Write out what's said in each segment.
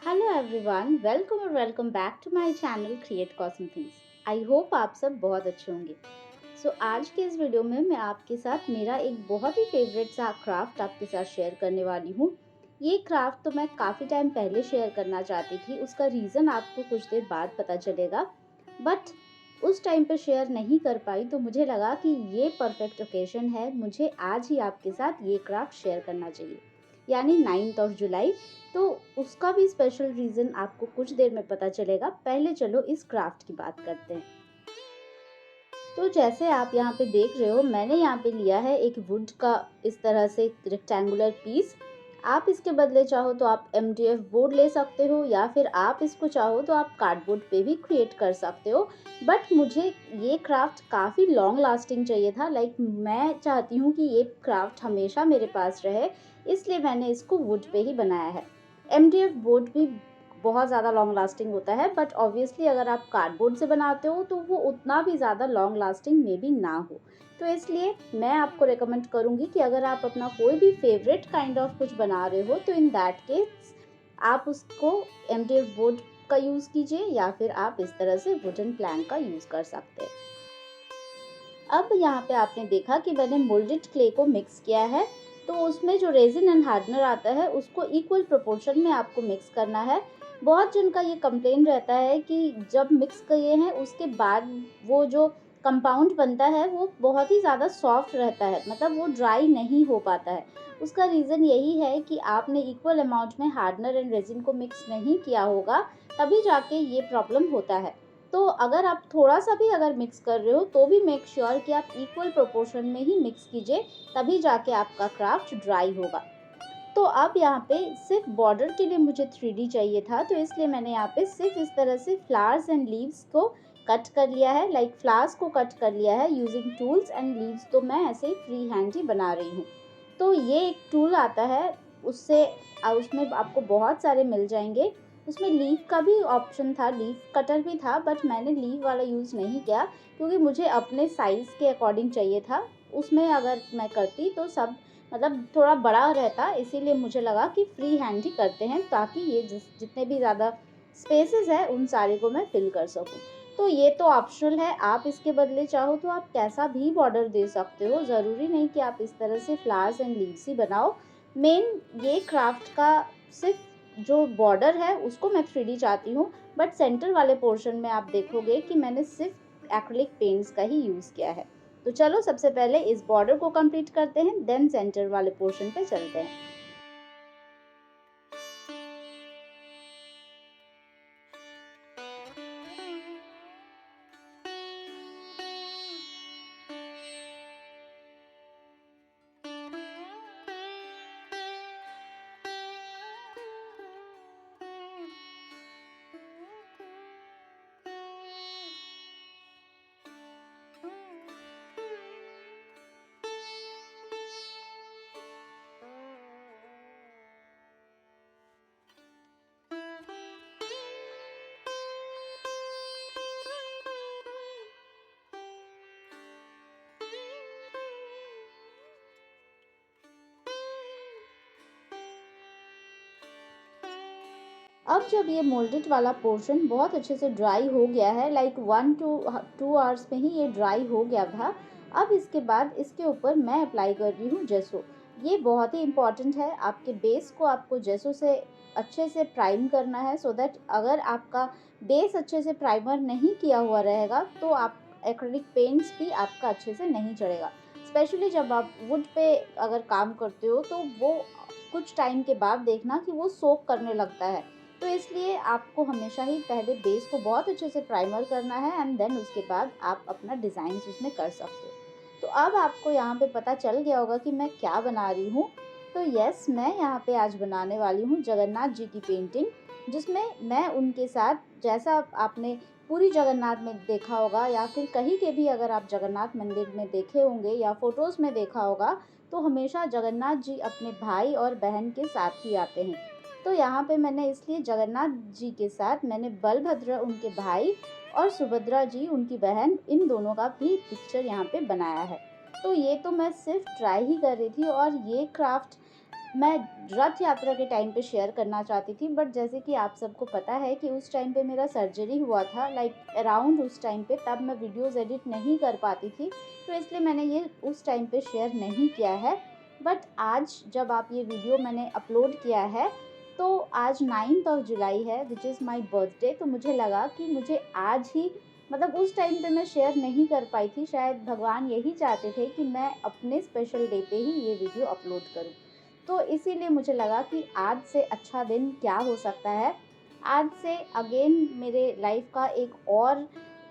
Hello everyone, welcome back to my channel create cosm things. I hope आप सब बहुत अच्छे होंगे। आज के इस वीडियो में मैं आपके साथ मेरा एक बहुत ही फेवरेट सा क्राफ्ट आपके साथ शेयर करने वाली हूँ। ये क्राफ्ट तो मैं काफ़ी टाइम पहले शेयर करना चाहती थी, उसका रीज़न आपको कुछ देर बाद पता चलेगा, बट उस टाइम पे शेयर नहीं कर पाई, तो मुझे लगा कि ये परफेक्ट ओकेजन है, मुझे आज ही आपके साथ ये क्राफ्ट शेयर करना चाहिए, यानी 9th ऑफ जुलाई। तो उसका भी स्पेशल रीज़न आपको कुछ देर में पता चलेगा। पहले चलो इस क्राफ्ट की बात करते हैं। तो जैसे आप यहाँ पे देख रहे हो, मैंने यहाँ पे लिया है एक वुड का इस तरह से रेक्टेंगुलर पीस। आप इसके बदले चाहो तो आप MDF बोर्ड ले सकते हो, या फिर आप इसको चाहो तो आप कार्डबोर्ड पे भी क्रिएट कर सकते हो। बट मुझे ये क्राफ्ट काफ़ी लॉन्ग लास्टिंग चाहिए था, मैं चाहती हूँ कि ये क्राफ्ट हमेशा मेरे पास रहे, इसलिए मैंने इसको वुड पे ही बनाया है। MDF बोर्ड भी बहुत ज़्यादा लॉन्ग लास्टिंग होता है, बट ऑब्वियसली अगर आप कार्डबोर्ड से बनाते हो तो वो उतना भी ज़्यादा लॉन्ग लास्टिंग मे बी ना हो। तो इसलिए मैं आपको रेकमेंड करूँगी कि अगर आप अपना कोई भी फेवरेट काइंड ऑफ कुछ बना रहे हो, तो इन दैट केस आप उसको MDF बोर्ड का यूज़ कीजिए, या फिर आप इस तरह से वुडन प्लैंक का यूज़ कर सकते हैं। अब यहाँ पे आपने देखा कि मैंने मोल्डेड क्ले को मिक्स किया है, तो उसमें जो रेजिन एंड हार्डनर आता है उसको इक्वल प्रोपोर्शन में आपको मिक्स करना है। बहुत जन का ये कंप्लेन रहता है कि जब मिक्स किए हैं उसके बाद वो जो कंपाउंड बनता है वो बहुत ही ज़्यादा सॉफ्ट रहता है, मतलब वो ड्राई नहीं हो पाता है। उसका रीज़न यही है कि आपने इक्वल अमाउंट में हार्डनर एंड रेजिन को मिक्स नहीं किया होगा, तभी जाके ये प्रॉब्लम होता है। तो अगर आप थोड़ा-सा भी अगर मिक्स कर रहे हो, तो भी मेक श्योर कि आप इक्वल प्रोपोर्शन में ही मिक्स कीजिए, तभी जाके आपका क्राफ्ट ड्राई होगा। तो अब यहाँ पे सिर्फ बॉर्डर के लिए मुझे 3D चाहिए था, तो इसलिए मैंने यहाँ पे सिर्फ इस तरह से फ्लावर्स एंड लीव्स को कट कर लिया है, फ्लावर्स को कट कर लिया है यूजिंग टूल्स, एंड लीव्स तो मैं ऐसे ही फ्री हैंड ही बना रही हूँ। तो ये एक टूल आता है, उससे उसमें आपको बहुत सारे मिल जाएंगे। उसमें लीव का भी ऑप्शन था, लीव कटर भी था, बट मैंने लीव वाला यूज़ नहीं किया, क्योंकि मुझे अपने साइज़ के अकॉर्डिंग चाहिए था। उसमें अगर मैं करती तो सब थोड़ा बड़ा रहता, इसीलिए मुझे लगा कि फ्री हैंड ही करते हैं, ताकि ये जितने भी ज़्यादा स्पेसेस है उन सारे को मैं फिल कर सकूं। तो ये तो ऑप्शनल है, आप इसके बदले चाहो तो आप कैसा भी बॉर्डर दे सकते हो, ज़रूरी नहीं कि आप इस तरह से फ्लावर्स एंड लीव्स ही बनाओ। मेन ये क्राफ्ट का सिर्फ जो बॉर्डर है उसको मैं 3D चाहती हूँ, बट सेंटर वाले पोर्शन में आप देखोगे कि मैंने सिर्फ एक्रिलिक पेंट्स का ही यूज़ किया है। तो चलो सबसे पहले इस बॉर्डर को कंप्लीट करते हैं, देन सेंटर वाले पोर्शन पे चलते हैं। अब जब ये मोल्डेड वाला पोर्शन बहुत अच्छे से ड्राई हो गया है, 1 to 2 आवर्स में ही ये ड्राई हो गया था। अब इसके बाद इसके ऊपर मैं अप्लाई कर रही हूँ जेसो। ये बहुत ही इम्पॉर्टेंट है, आपके बेस को आपको जेसो से अच्छे से प्राइम करना है, सो दैट अगर आपका बेस अच्छे से प्राइमर नहीं किया हुआ रहेगा तो आप एक्रिलिक पेंट्स भी आपका अच्छे से नहीं चढ़ेगा। स्पेशली जब आप वुड पे अगर काम करते हो, तो वो कुछ टाइम के बाद देखना कि वो सोक करने लगता है। तो इसलिए आपको हमेशा ही पहले बेस को बहुत अच्छे से प्राइमर करना है, एंड देन उसके बाद आप अपना डिज़ाइंस उसमें कर सकते हो। तो अब आपको यहाँ पे पता चल गया होगा कि मैं क्या बना रही हूँ। तो यस, मैं यहाँ पे आज बनाने वाली हूँ जगन्नाथ जी की पेंटिंग, जिसमें मैं उनके साथ, जैसा आपने पूरी जगन्नाथ में देखा होगा, या फिर कहीं के भी अगर आप जगन्नाथ मंदिर में देखे होंगे या फोटोज़ में देखा होगा, तो हमेशा जगन्नाथ जी अपने भाई और बहन के साथ ही आते हैं। तो यहाँ पे मैंने इसलिए जगन्नाथ जी के साथ मैंने बलभद्र उनके भाई और सुभद्रा जी उनकी बहन, इन दोनों का भी पिक्चर यहाँ पे बनाया है। तो ये तो मैं सिर्फ ट्राई ही कर रही थी, और ये क्राफ्ट मैं रथ यात्रा के टाइम पे शेयर करना चाहती थी, बट जैसे कि आप सबको पता है कि उस टाइम पे मेरा सर्जरी हुआ था, लाइक अराउंड उस टाइम पे, तब मैं वीडियोस एडिट नहीं कर पाती थी, तो इसलिए मैंने ये उस टाइम पे शेयर नहीं किया है। बट आज जब आप ये वीडियो मैंने अपलोड किया है, तो आज 9th ऑफ जुलाई है, विच इज़ माई बर्थडे, तो मुझे लगा कि मुझे आज ही, मतलब उस टाइम पे मैं शेयर नहीं कर पाई थी, शायद भगवान यही चाहते थे कि मैं अपने स्पेशल डे पे ही ये वीडियो अपलोड करूँ। तो इसीलिए मुझे लगा कि आज से अच्छा दिन क्या हो सकता है। आज से अगेन मेरे लाइफ का एक और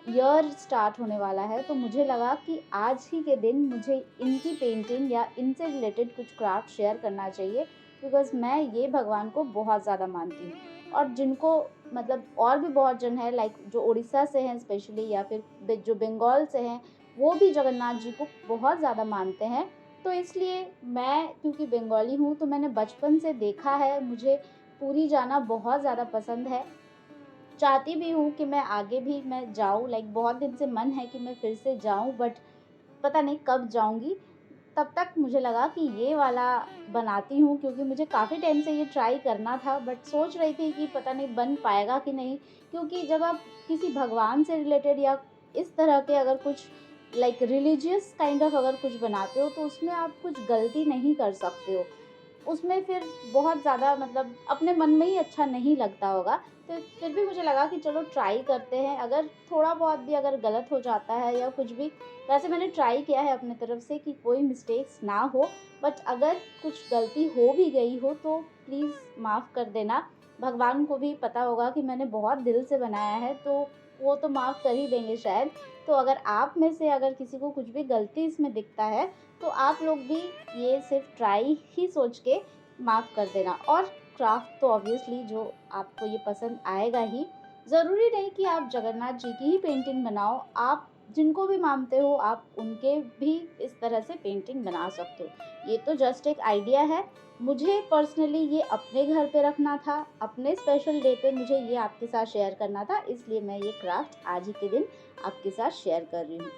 ईयर स्टार्ट होने वाला है, तो मुझे लगा कि आज ही के दिन मुझे इनकी पेंटिंग या इनसे रिलेटेड कुछ क्राफ्ट शेयर करना चाहिए, बिकॉज़ मैं ये भगवान को बहुत ज़्यादा मानती हूँ। और जिनको, मतलब और भी बहुत जन है, लाइक जो उड़ीसा से हैं स्पेशली, या फिर जो बंगाल से हैं, वो भी जगन्नाथ जी को बहुत ज़्यादा मानते हैं। तो इसलिए मैं, क्योंकि बंगाली हूँ, तो मैंने बचपन से देखा है, मुझे पुरी जाना बहुत ज़्यादा पसंद है। चाहती भी हूँ कि मैं आगे भी मैं जाऊँ, लाइक बहुत दिन से मन है कि मैं फिर से जाऊँ, बट पता नहीं कब जाऊँगी। तब तक मुझे लगा कि ये वाला बनाती हूँ, क्योंकि मुझे काफ़ी टाइम से ये ट्राई करना था, बट सोच रही थी कि पता नहीं बन पाएगा कि नहीं, क्योंकि जब आप किसी भगवान से रिलेटेड या इस तरह के अगर कुछ लाइक रिलीजियस काइंड ऑफ अगर कुछ बनाते हो, तो उसमें आप कुछ गलती नहीं कर सकते हो। उसमें फिर बहुत ज़्यादा, मतलब अपने मन में ही अच्छा नहीं लगता होगा। तो फिर भी मुझे लगा कि चलो ट्राई करते हैं, अगर थोड़ा बहुत भी अगर गलत हो जाता है या कुछ भी, वैसे मैंने ट्राई किया है अपने तरफ से कि कोई मिस्टेक्स ना हो, बट अगर कुछ गलती हो भी गई हो तो प्लीज़ माफ़ कर देना। भगवान को भी पता होगा कि मैंने बहुत दिल से बनाया है, तो वो तो माफ़ कर ही देंगे शायद। तो अगर आप में से अगर किसी को कुछ भी गलती इसमें दिखता है, तो आप लोग भी ये सिर्फ ट्राई ही सोच के माफ़ कर देना। और क्राफ्ट तो ऑब्वियसली जो आपको ये पसंद आएगा ही। ज़रूरी नहीं कि आप जगन्नाथ जी की ही पेंटिंग बनाओ, आप जिनको भी मानते हो आप उनके भी इस तरह से पेंटिंग बना सकते हो। ये तो जस्ट एक आइडिया है। मुझे पर्सनली ये अपने घर पे रखना था, अपने स्पेशल डे पे मुझे ये आपके साथ शेयर करना था, इसलिए मैं ये क्राफ्ट आज ही के दिन आपके साथ शेयर कर रही हूँ।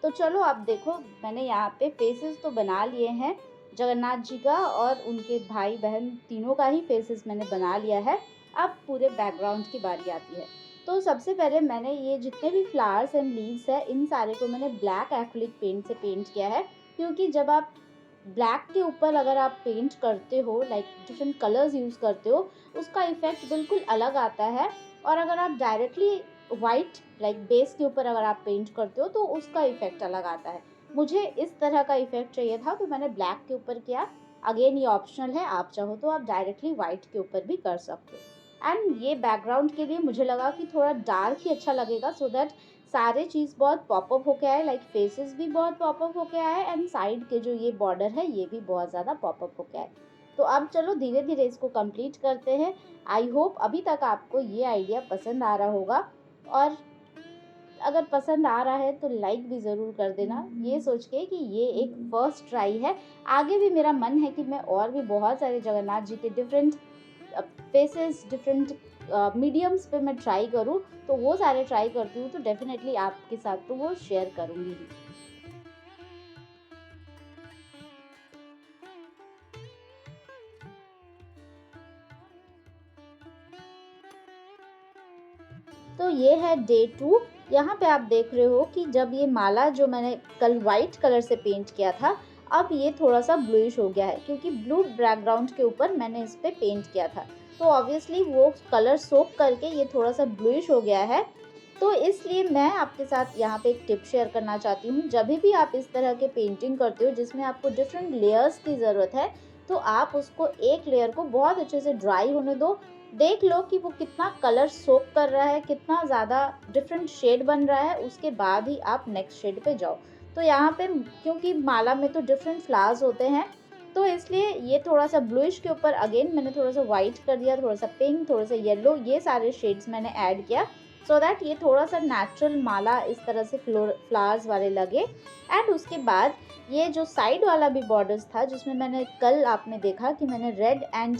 तो चलो आप देखो, मैंने यहाँ पे फेसेस तो बना लिए हैं, जगन्नाथ जी का और उनके भाई बहन तीनों का ही फेसेस मैंने बना लिया है। अब पूरे बैकग्राउंड की बारी आती है। तो सबसे पहले मैंने ये जितने भी फ्लावर्स एंड लीव्स है, इन सारे को मैंने ब्लैक एक्रिलिक पेंट से पेंट किया है, क्योंकि जब आप ब्लैक के ऊपर अगर आप पेंट करते हो, लाइक डिफरेंट कलर्स यूज़ करते हो, उसका इफ़ेक्ट बिल्कुल अलग आता है। और अगर आप डायरेक्टली वाइट लाइक बेस के ऊपर अगर आप पेंट करते हो, तो उसका इफ़ेक्ट अलग आता है। मुझे इस तरह का इफ़ेक्ट चाहिए था, तो मैंने ब्लैक के ऊपर किया। अगेन ये ऑप्शनल है, आप चाहो तो आप डायरेक्टली वाइट के ऊपर भी कर सकते हो। एंड ये बैकग्राउंड के लिए मुझे लगा कि थोड़ा डार्क ही अच्छा लगेगा, सो दैट सारे चीज़ बहुत पॉपअप होके आए, लाइक फेसेस भी बहुत पॉपअप होके आए, एंड साइड के जो ये बॉर्डर है ये भी बहुत ज़्यादा पॉपअप होके आए। तो अब चलो धीरे धीरे इसको कंप्लीट करते हैं। आई होप अभी तक आपको ये आइडिया पसंद आ रहा होगा, और अगर पसंद आ रहा है तो लाइक भी ज़रूर कर देना, ये सोच के कि ये एक फर्स्ट ट्राई है। आगे भी मेरा मन है कि मैं और भी बहुत सारे जगन्नाथ जी के डिफरेंट फेसेस, डिफरेंट मीडियम्स पे मैं ट्राई करूँ, तो वो सारे ट्राई करती हूँ, तो डेफिनेटली आपके साथ तो वो शेयर करूँगी ही। तो ये है डे 2। यहाँ पे आप देख रहे हो कि जब ये माला जो मैंने कल वाइट कलर से पेंट किया था, अब ये थोड़ा-सा ब्लूइश हो गया है, क्योंकि ब्लू बैकग्राउंड के ऊपर मैंने इस पे पेंट किया था। तो ऑब्वियसली वो कलर सोक करके ये थोड़ा-सा ब्लूइश हो गया है। तो इसलिए मैं आपके साथ यहाँ पे एक टिप शेयर करना चाहती हूँ। जभी भी आप इस तरह के पेंटिंग करते हो जिसमें आपको डिफरेंट लेयर्स की ज़रूरत है, तो आप उसको एक लेयर को बहुत अच्छे से ड्राई होने दो। देख लो कि वो कितना कलर सोक कर रहा है, कितना ज़्यादा डिफरेंट शेड बन रहा है, उसके बाद ही आप नेक्स्ट शेड पे जाओ। तो यहाँ पे क्योंकि माला में तो डिफरेंट फ्लावर्स होते हैं, तो इसलिए ये थोड़ा-सा ब्लूइश के ऊपर अगेन मैंने थोड़ा-सा व्हाइट कर दिया, थोड़ा-सा पिंक, थोड़ा-सा येलो, ये सारे शेड्स मैंने ऐड किया, सो दैट ये थोड़ा-सा नेचुरल माला इस तरह से फ्लावर्स वाले लगे। एंड उसके बाद ये जो साइड वाला भी बॉर्डर्स था, जिसमें मैंने कल आपने देखा कि मैंने रेड एंड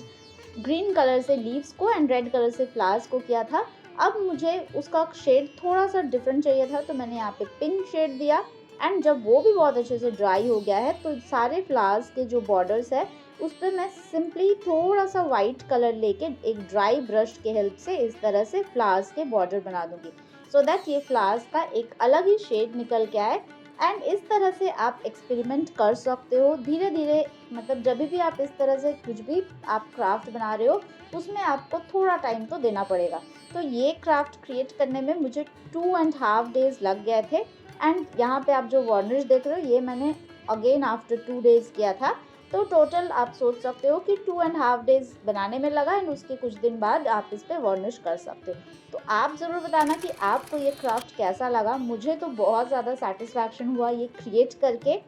ग्रीन कलर से लीव्स को एंड रेड कलर से फ्लावर्स को किया था। अब मुझे उसका शेड थोड़ा-सा डिफरेंट चाहिए था, तो मैंने यहाँ पे पिंक शेड दिया। एंड जब वो भी बहुत अच्छे से ड्राई हो गया है, तो सारे फ्लावर्स के जो बॉर्डर्स है, उस पे मैं सिंपली थोड़ा सा वाइट कलर लेके एक ड्राई ब्रश के हेल्प से इस तरह से फ्लावर्स के बॉर्डर बना दूंगी, सो दैट ये फ्लावर्स का एक अलग ही शेड निकल के आए। एंड इस तरह से आप एक्सपेरिमेंट कर सकते हो धीरे धीरे, मतलब जब भी आप इस तरह से कुछ भी आप क्राफ्ट बना रहे हो उसमें आपको थोड़ा टाइम तो देना पड़ेगा। तो ये क्राफ्ट क्रिएट करने में मुझे 2.5 डेज लग गए थे। एंड यहाँ पे आप जो वार्निश देख रहे हो ये मैंने अगेन आफ्टर 2 डेज किया था। तो टोटल आप सोच सकते हो कि 2.5 डेज बनाने में लगा एंड उसके कुछ दिन बाद आप इस पे वार्निश कर सकते हो। तो आप ज़रूर बताना कि आपको ये क्राफ्ट कैसा लगा। मुझे तो बहुत ज़्यादा सेटिस्फैक्शन हुआ ये क्रिएट करके।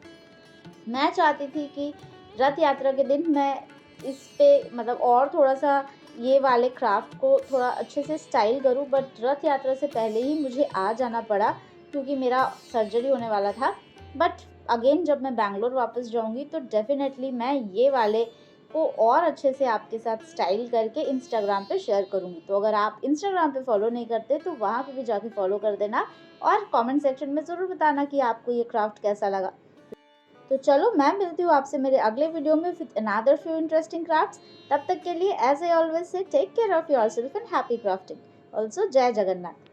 मैं चाहती थी कि रथ यात्रा के दिन मैं इस पे मतलब और थोड़ा सा ये वाले क्राफ्ट को थोड़ा अच्छे से स्टाइल करूं, बट रथ यात्रा से पहले ही मुझे आ जाना पड़ा क्योंकि मेरा सर्जरी होने वाला था। बट अगेन जब मैं बैंगलोर वापस जाऊंगी तो डेफिनेटली मैं ये वाले को और अच्छे से आपके साथ स्टाइल करके इंस्टाग्राम पे शेयर करूंगी। तो अगर आप इंस्टाग्राम पे फॉलो नहीं करते तो वहाँ पे भी जाके फॉलो कर देना और कमेंट सेक्शन में ज़रूर बताना कि आपको ये क्राफ्ट कैसा लगा। तो चलो मैं मिलती हूँ आपसे मेरे अगले वीडियो में with another few interesting crafts. तब तक के लिए एज आई ऑलवेज से take care of yourself and happy crafting. Also जय जगन्नाथ।